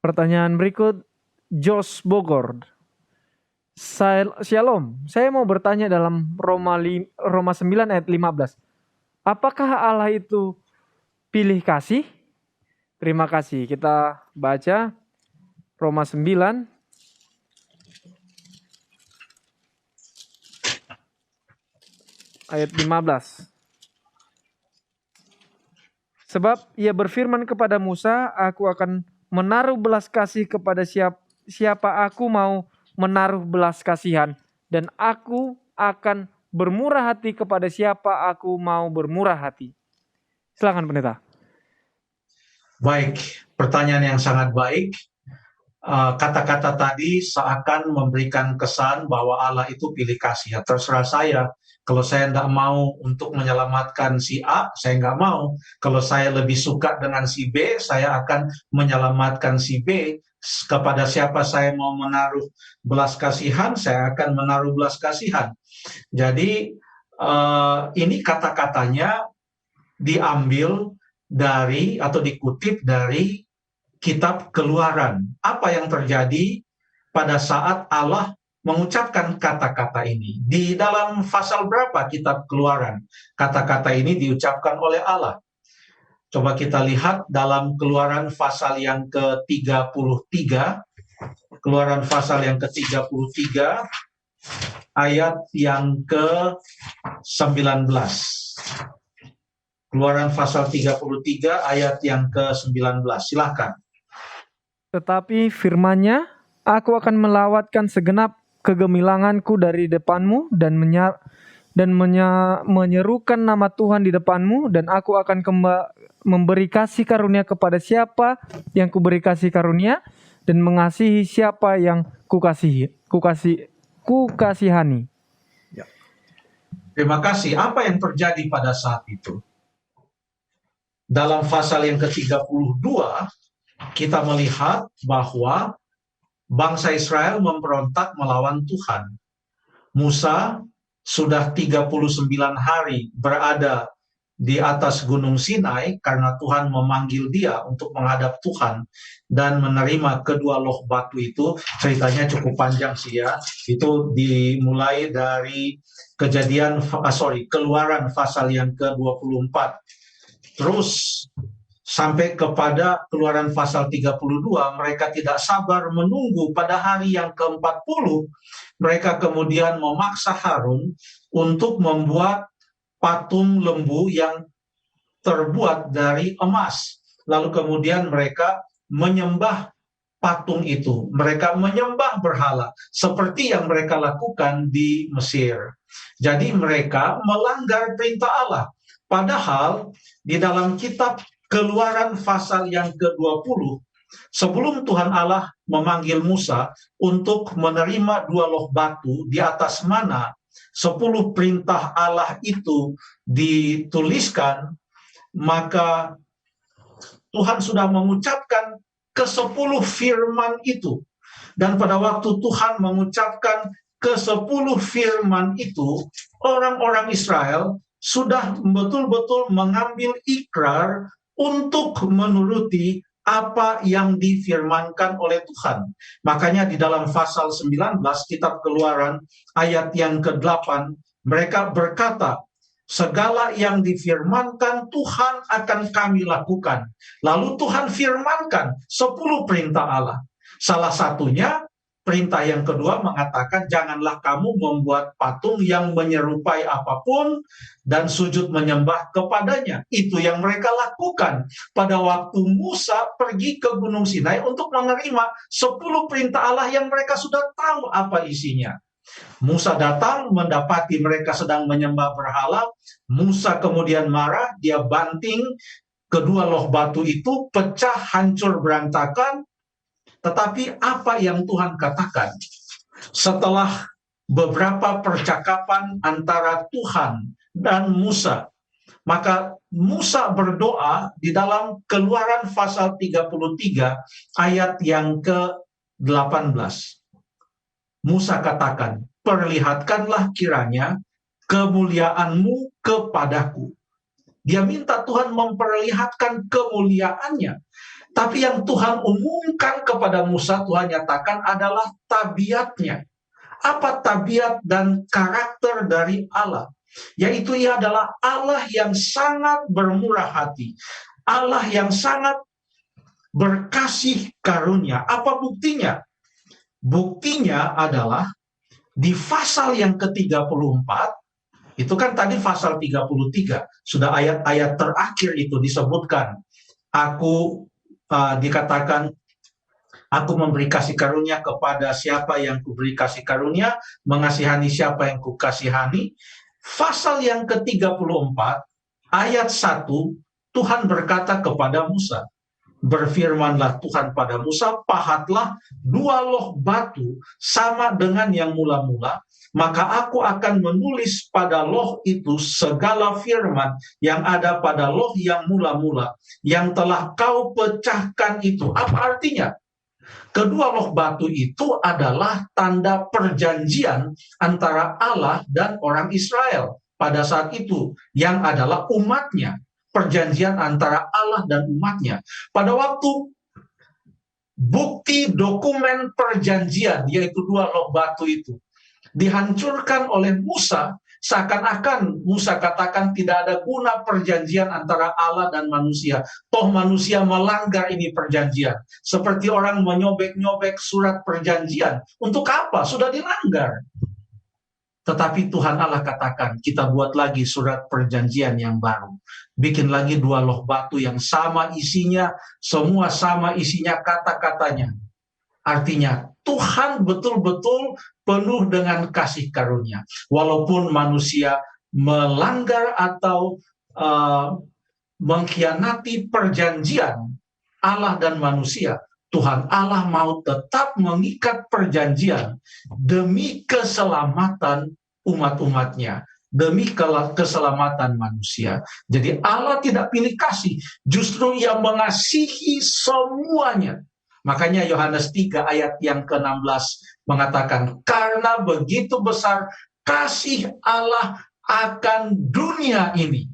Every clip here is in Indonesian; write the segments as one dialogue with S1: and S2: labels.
S1: Pertanyaan berikut, Jos Bogor. Shalom, saya mau bertanya dalam Roma 9 ayat 15. Apakah Allah itu pilih kasih? Terima kasih. Kita baca Roma 9 ayat 15. Sebab ia berfirman kepada Musa, aku akan menaruh belas kasih kepada siapa aku mau menaruh belas kasihan, dan aku akan bermurah hati kepada siapa aku mau bermurah hati. Silakan pendeta.
S2: Baik, pertanyaan yang sangat baik. Kata-kata tadi seakan memberikan kesan bahwa Allah itu pilih kasih. Ya, terserah saya. Kalau saya tidak mau untuk menyelamatkan si A, saya nggak mau. Kalau saya lebih suka dengan si B, saya akan menyelamatkan si B. Kepada siapa saya mau menaruh belas kasihan, saya akan menaruh belas kasihan. Jadi ini kata-katanya diambil dari atau dikutip dari Kitab Keluaran. Apa yang terjadi pada saat Allah mengucapkan kata-kata ini? Di dalam pasal berapa Kitab Keluaran kata-kata ini diucapkan oleh Allah? Coba kita lihat dalam Keluaran pasal yang ke-33, Keluaran pasal yang ke-33, ayat yang ke-19. Keluaran pasal 33, ayat yang ke-19. Silakan.
S1: Tetapi firman-Nya, aku akan melawatkan segenap kegemilanganku dari depanmu dan menyerukan nama Tuhan di depanmu, dan aku akan memberi kasih karunia kepada siapa yang kuberi kasih karunia, dan mengasihi siapa yang kukasihani.
S2: Ya. Terima kasih. Apa yang terjadi pada saat itu? Dalam pasal yang ke-32, kita melihat bahwa bangsa Israel memberontak melawan Tuhan. Musa sudah 39 hari berada di atas Gunung Sinai karena Tuhan memanggil dia untuk menghadap Tuhan dan menerima kedua loh batu itu. Ceritanya cukup panjang sih ya. Itu dimulai dari Keluaran pasal yang ke-24. Terus sampai kepada Keluaran pasal 32, mereka tidak sabar menunggu pada hari yang ke-40. Mereka kemudian memaksa Harun untuk membuat patung lembu yang terbuat dari emas. Lalu kemudian mereka menyembah patung itu. Mereka menyembah berhala seperti yang mereka lakukan di Mesir. Jadi mereka melanggar perintah Allah. Padahal di dalam kitab Keluaran pasal yang ke-20, sebelum Tuhan Allah memanggil Musa untuk menerima dua loh batu di atas mana 10 perintah Allah itu dituliskan, maka Tuhan sudah mengucapkan ke-10 firman itu. Dan pada waktu Tuhan mengucapkan ke-10 firman itu, orang-orang Israel sudah betul-betul mengambil ikrar untuk menuruti apa yang difirmankan oleh Tuhan. Makanya di dalam pasal 19 kitab Keluaran ayat yang ke-8, mereka berkata, segala yang difirmankan Tuhan akan kami lakukan. Lalu Tuhan firmankan 10 perintah Allah. Salah satunya, perintah yang kedua mengatakan, janganlah kamu membuat patung yang menyerupai apapun dan sujud menyembah kepadanya. Itu yang mereka lakukan pada waktu Musa pergi ke Gunung Sinai untuk menerima 10 perintah Allah yang mereka sudah tahu apa isinya. Musa datang mendapati mereka sedang menyembah berhala. Musa kemudian marah, dia banting kedua loh batu itu, pecah, hancur, berantakan. Tetapi apa yang Tuhan katakan? Setelah beberapa percakapan antara Tuhan dan Musa, maka Musa berdoa di dalam Keluaran pasal 33 ayat yang ke-18. Musa katakan, perlihatkanlah kiranya kemuliaanmu kepadaku. Dia minta Tuhan memperlihatkan kemuliaannya. Tapi yang Tuhan umumkan kepada Musa, Tuhan nyatakan adalah tabiatnya. Apa tabiat dan karakter dari Allah? Yaitu ia adalah Allah yang sangat bermurah hati. Allah yang sangat berkasih karunia. Apa buktinya? Buktinya adalah di pasal yang ke-34, itu kan tadi pasal 33, sudah ayat-ayat terakhir itu disebutkan. Dikatakan, aku memberi kasih karunia kepada siapa yang kuberi kasih karunia, mengasihani siapa yang kukasihani. Pasal yang ke-34, ayat 1, Tuhan berkata kepada Musa, berfirmanlah Tuhan pada Musa, pahatlah 2 loh batu sama dengan yang mula-mula, maka aku akan menulis pada loh itu segala firman yang ada pada loh yang mula-mula, yang telah kau pecahkan itu. Apa artinya? Kedua loh batu itu adalah tanda perjanjian antara Allah dan orang Israel pada saat itu, yang adalah umatnya. Perjanjian antara Allah dan umatnya. Pada waktu bukti dokumen perjanjian, yaitu 2 loh batu itu, dihancurkan oleh Musa, seakan-akan Musa katakan tidak ada guna perjanjian antara Allah dan manusia. Toh manusia melanggar ini perjanjian. Seperti orang menyobek-nyobek surat perjanjian. Untuk apa? Sudah dilanggar. Tetapi Tuhan Allah katakan, kita buat lagi surat perjanjian yang baru. Bikin lagi 2 loh batu yang sama isinya, semua sama isinya kata-katanya. Artinya Tuhan betul-betul penuh dengan kasih karunia. Walaupun manusia melanggar atau mengkhianati perjanjian Allah dan manusia, Tuhan Allah mau tetap mengikat perjanjian demi keselamatan umat-umatnya, demi keselamatan manusia. Jadi Allah tidak pilih kasih, justru ia mengasihi semuanya. Makanya Yohanes 3 ayat yang ke-16 mengatakan, karena begitu besar kasih Allah akan dunia ini.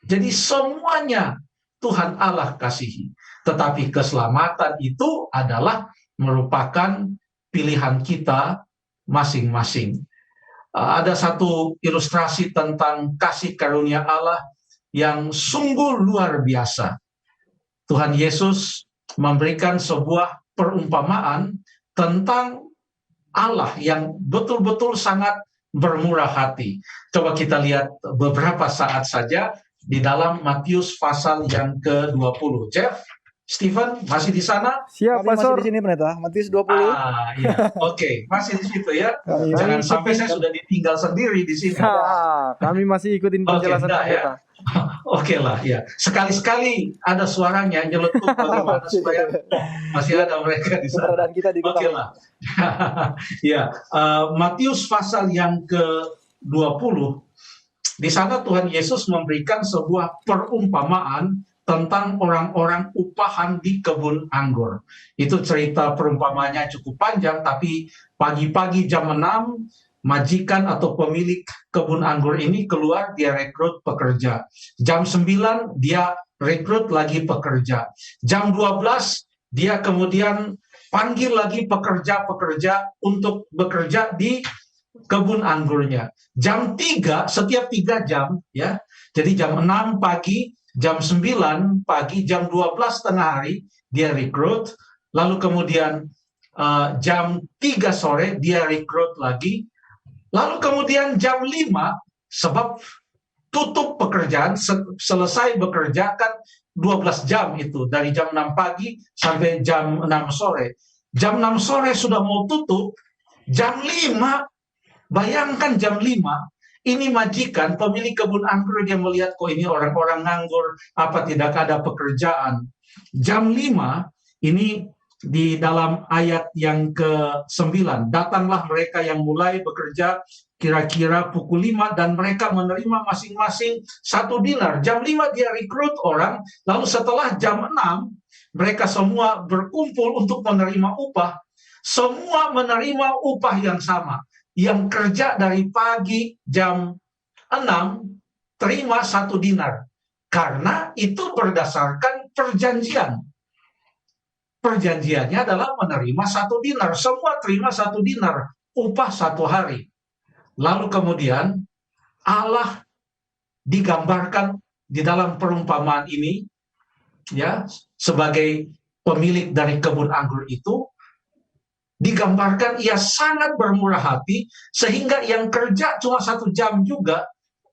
S2: Jadi semuanya Tuhan Allah kasihi. Tetapi keselamatan itu adalah merupakan pilihan kita masing-masing. Ada satu ilustrasi tentang kasih karunia Allah yang sungguh luar biasa. Tuhan Yesus memberikan sebuah perumpamaan tentang Allah yang betul-betul sangat bermurah hati. Coba kita lihat beberapa saat saja di dalam Matius pasal yang ke-20. Jeff, Stephen, masih di sana?
S1: Siap,
S3: Kami masih
S1: Pastor.
S3: di sini, Pendeta. Matius 20.
S2: Iya. Oke, masih di situ ya.
S3: Kami
S2: Jangan
S1: masih
S2: sampai saya
S1: ikutin.
S2: sudah ditinggal sendiri di sini.
S1: Kami masih ikutin penjelasan
S2: enggak ya.
S1: pendeta.
S2: Oke lah, ya. Sekali-sekali ada suaranya nyeletuk bagaimana supaya masih ada mereka di sana.
S3: Keberadaan kita
S2: Oke
S3: diketahui.
S2: lah. Ya, Matius pasal yang ke-20, di sana Tuhan Yesus memberikan sebuah perumpamaan tentang orang-orang upahan di kebun anggur. Itu cerita perumpamanya cukup panjang, tapi pagi-pagi jam 6, majikan atau pemilik kebun anggur ini keluar, dia rekrut pekerja. Jam 9, dia rekrut lagi pekerja. Jam 12, dia kemudian panggil lagi pekerja-pekerja untuk bekerja di kebun anggurnya. Jam 3, setiap 3 jam, ya. Jadi jam 6 pagi, jam 9 pagi, jam 12 tengah hari, dia rekrut. Lalu kemudian jam 3 sore, dia rekrut lagi. Lalu kemudian jam 5, sebab tutup pekerjaan, selesai bekerja kan 12 jam itu, dari jam 6 pagi sampai jam 6 sore. Jam 6 sore sudah mau tutup, jam 5, bayangkan jam 5, ini majikan, pemilik kebun anggur, dia melihat kok ini orang-orang nganggur, apa tidak ada pekerjaan. Jam 5, ini di dalam ayat yang ke-9, datanglah mereka yang mulai bekerja kira-kira pukul 5 dan mereka menerima masing-masing 1 dinar. Jam 5 dia rekrut orang, lalu setelah jam 6 mereka semua berkumpul untuk menerima upah. Semua menerima upah yang sama. Yang kerja dari pagi jam 6 terima 1 dinar. Karena itu berdasarkan perjanjian. Perjanjiannya adalah menerima 1 dinar. Semua terima 1 dinar, upah 1 hari. Lalu kemudian Allah digambarkan di dalam perumpamaan ini, ya, sebagai pemilik dari kebun anggur itu, digambarkan ia sangat bermurah hati, sehingga yang kerja cuma 1 jam juga,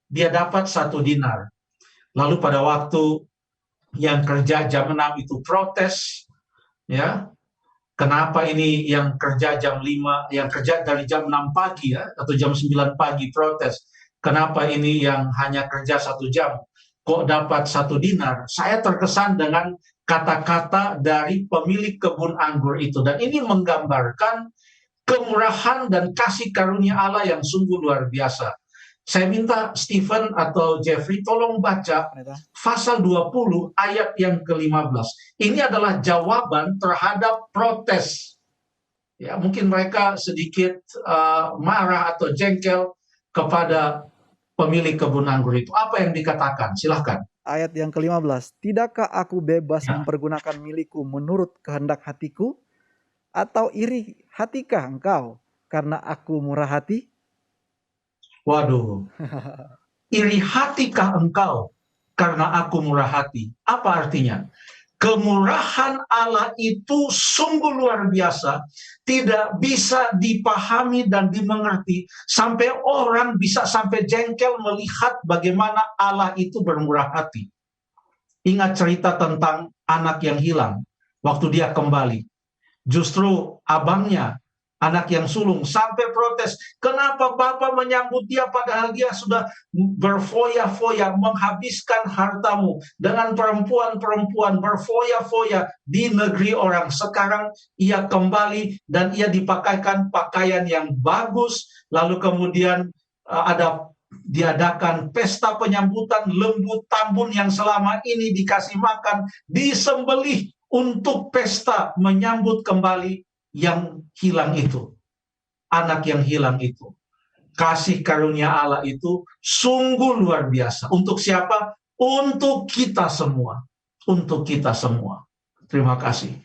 S2: dia dapat 1 dinar. Lalu pada waktu yang kerja jam 6 itu protes, ya, kenapa ini yang kerja jam 5, yang kerja dari jam 6 pagi ya, atau jam 9 pagi protes, kenapa ini yang hanya kerja 1 jam, kok dapat 1 dinar? Saya terkesan dengan kata-kata dari pemilik kebun anggur itu, dan ini menggambarkan kemurahan dan kasih karunia Allah yang sungguh luar biasa. Saya minta Stephen atau Jeffrey tolong baca pasal 20 ayat yang ke-15. Ini adalah jawaban terhadap protes. Ya, mungkin mereka sedikit marah atau jengkel kepada pemilik kebun anggur itu. Apa yang dikatakan? Silahkan.
S3: Ayat yang ke-15. Tidakkah aku bebas
S2: Ya.
S3: mempergunakan milikku menurut kehendak hatiku? Atau iri hatikah engkau karena aku murah hati?
S2: Waduh. Iri hatikah engkau karena aku murah hati? Apa artinya? Kemurahan Allah itu sungguh luar biasa, tidak bisa dipahami dan dimengerti, sampai orang bisa sampai jengkel melihat bagaimana Allah itu bermurah hati. Ingat cerita tentang anak yang hilang waktu dia kembali. Justru abangnya, anak yang sulung, sampai protes, kenapa Bapak menyambut dia padahal dia sudah berfoya-foya, menghabiskan hartamu dengan perempuan-perempuan, berfoya-foya di negeri orang. Sekarang ia kembali dan ia dipakaikan pakaian yang bagus, lalu kemudian diadakan pesta penyambutan, lembu tambun yang selama ini dikasih makan, disembelih untuk pesta menyambut kembali yang hilang itu, anak yang hilang itu. Kasih karunia Allah itu sungguh luar biasa. Untuk siapa? Untuk kita semua. Untuk kita semua. Terima kasih.